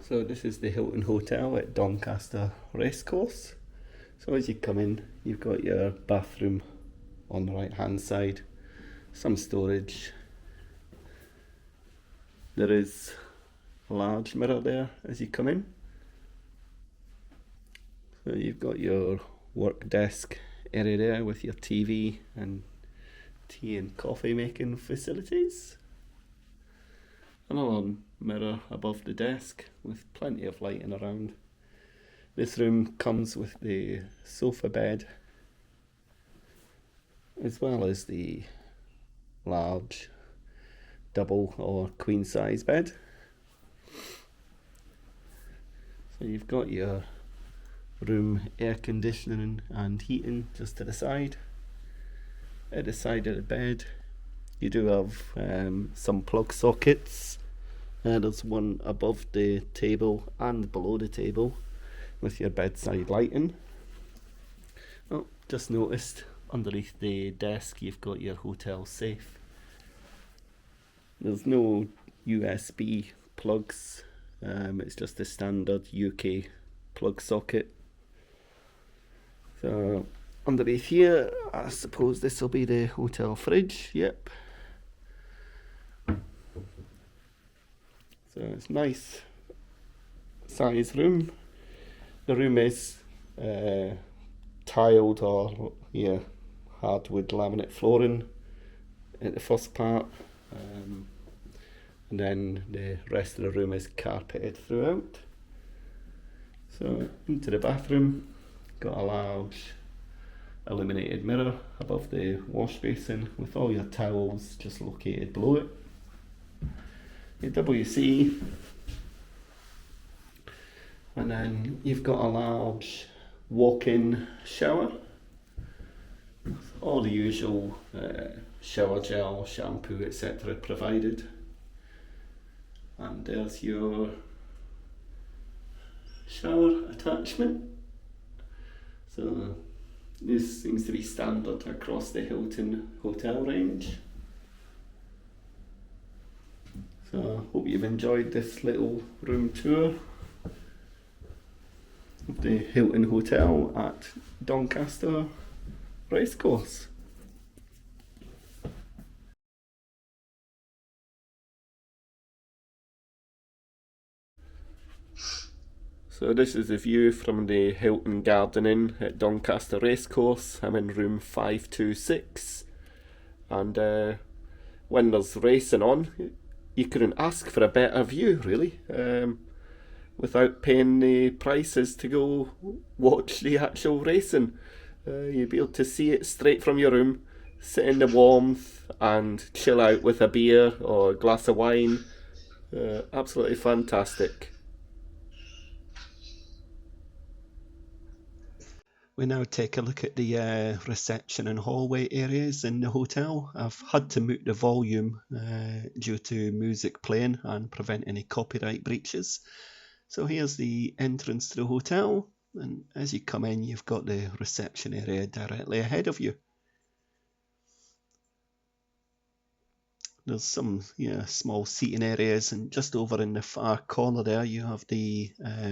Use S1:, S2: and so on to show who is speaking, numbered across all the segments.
S1: So this is the Hilton Hotel at Doncaster Racecourse. So as you come in, you've got your bathroom on the right hand side, some storage. There is a large mirror there as you come in. So you've got your work desk area there with your TV and tea and coffee making facilities. Another mirror above the desk with plenty of lighting around. This room comes with the sofa bed as well as the large double or queen size bed. So you've got your room air conditioning and heating just to the side. At the side of the bed you do have some plug sockets. There's one above the table and below the table with your bedside lighting. Oh, just noticed underneath the desk you've got your hotel safe. There's no USB plugs, it's just a standard UK plug socket. So underneath here, I suppose this will be the hotel fridge. Yep. So it's nice size room. The room is tiled or hardwood laminate flooring at the first part, and then the rest of the room is carpeted throughout. So into the bathroom, got a large illuminated mirror above the wash basin with all your towels just located below it. Your WC, and then you've got a large walk-in shower with all the usual shower gel, shampoo, etc. provided. And there's your shower attachment. So this seems to be standard across the Hilton hotel range. So I hope you've enjoyed this little room tour of the Hilton Hotel at Doncaster Racecourse. So this is the view from the Hilton Garden Inn at Doncaster Racecourse. I'm in room 526, and when there's racing on, you couldn't ask for a better view, really, without paying the prices to go watch the actual racing. You'll be able to see it straight from your room, sit in the warmth and chill out with a beer or a glass of wine. Absolutely fantastic. We now take a look at the reception and hallway areas in the hotel. I've had to mute the volume due to music playing and prevent any copyright breaches. So here's the entrance to the hotel, and as you come in you've got the reception area directly ahead of you. There's some small seating areas, and just over in the far corner there you have the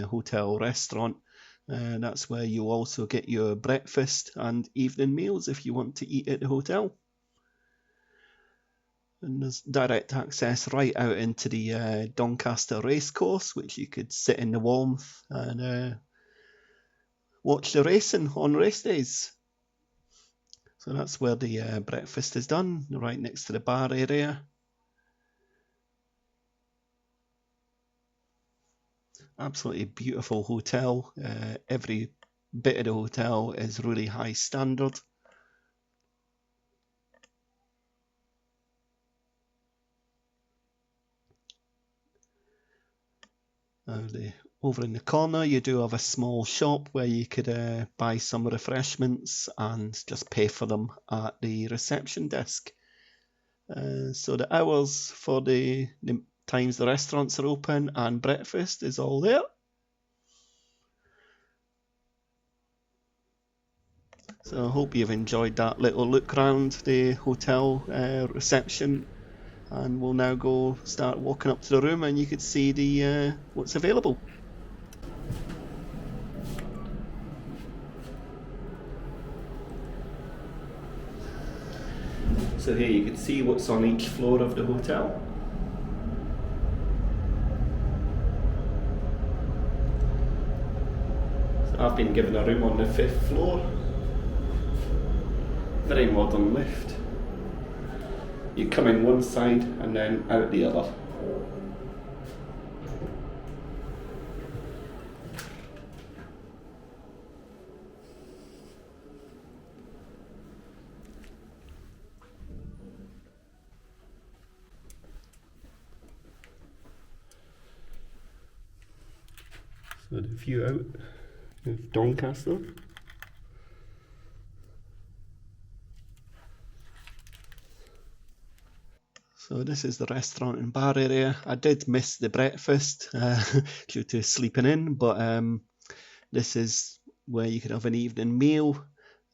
S1: hotel restaurant. That's where you also get your breakfast and evening meals if you want to eat at the hotel. And there's direct access right out into the Doncaster Racecourse, which you could sit in the warmth and watch the racing on race days. So that's where the breakfast is done, right next to the bar area. Absolutely beautiful hotel. Every bit of the hotel is really high standard. Over in the corner you do have a small shop where you could buy some refreshments and just pay for them at the reception desk. So the hours for the times the restaurants are open and breakfast is all there. So I hope you've enjoyed that little look around the hotel reception and we'll now go start walking up to the room, and you could see the what's available. So here you can see what's on each floor of the hotel. So I've been given a room on the 5th floor. Very modern lift. You come in one side and then out the other. So the view out of Doncaster. So this is the restaurant and bar area. I did miss the breakfast due to sleeping in, but this is where you could have an evening meal.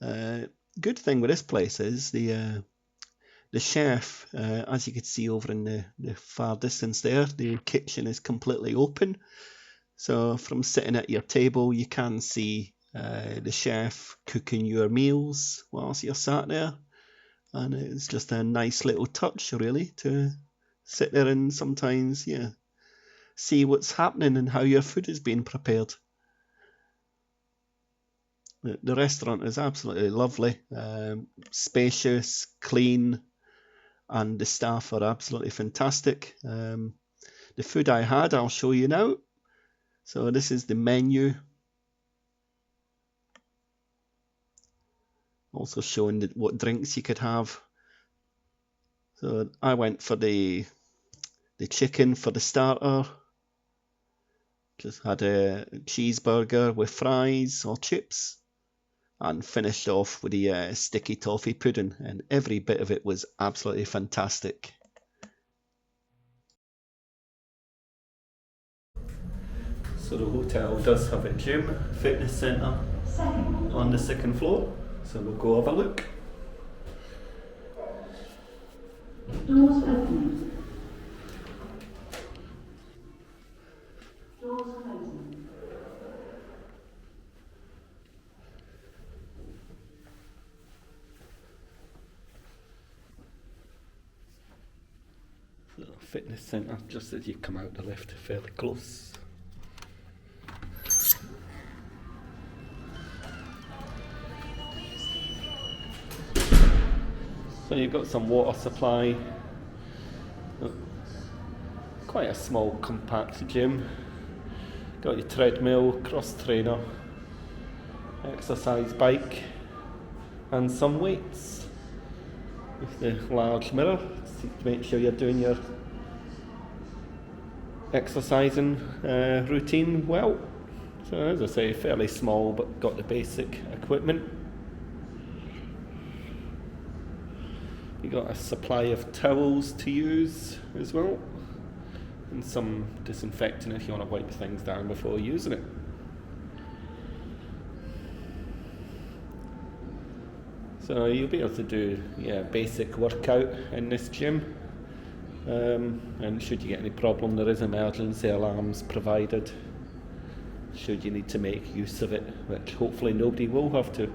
S1: Good thing with this place is the chef, as you could see over in the far distance there, the kitchen is completely open. So from sitting at your table, you can see the chef cooking your meals whilst you're sat there. And it's just a nice little touch, really, to sit there and sometimes, see what's happening and how your food is being prepared. The restaurant is absolutely lovely, spacious, clean, and the staff are absolutely fantastic. The food I had, I'll show you now. So this is the menu. Also showing what drinks you could have. So I went for the chicken for the starter. Just had a cheeseburger with fries or chips. And finished off with the sticky toffee pudding. And every bit of it was absolutely fantastic. So the hotel does have a gym, fitness centre on the 2nd floor. So we'll go have a look.
S2: Doors opening. Doors closing.
S1: So fitness centre, just as you come out the lift, fairly close. So you've got some water supply, quite a small compact gym, got your treadmill, cross trainer, exercise bike and some weights with the large mirror to make sure you're doing your exercising routine well. So as I say, fairly small but got the basic equipment. You got a supply of towels to use as well, and some disinfectant if you want to wipe things down before using it. So you'll be able to do basic workout in this gym, and should you get any problem, there is emergency alarms provided should you need to make use of it, which hopefully nobody will have to.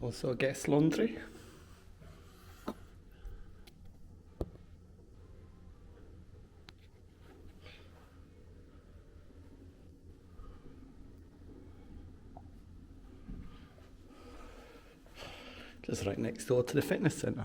S1: Also a guest laundry. Just right next door to the fitness centre.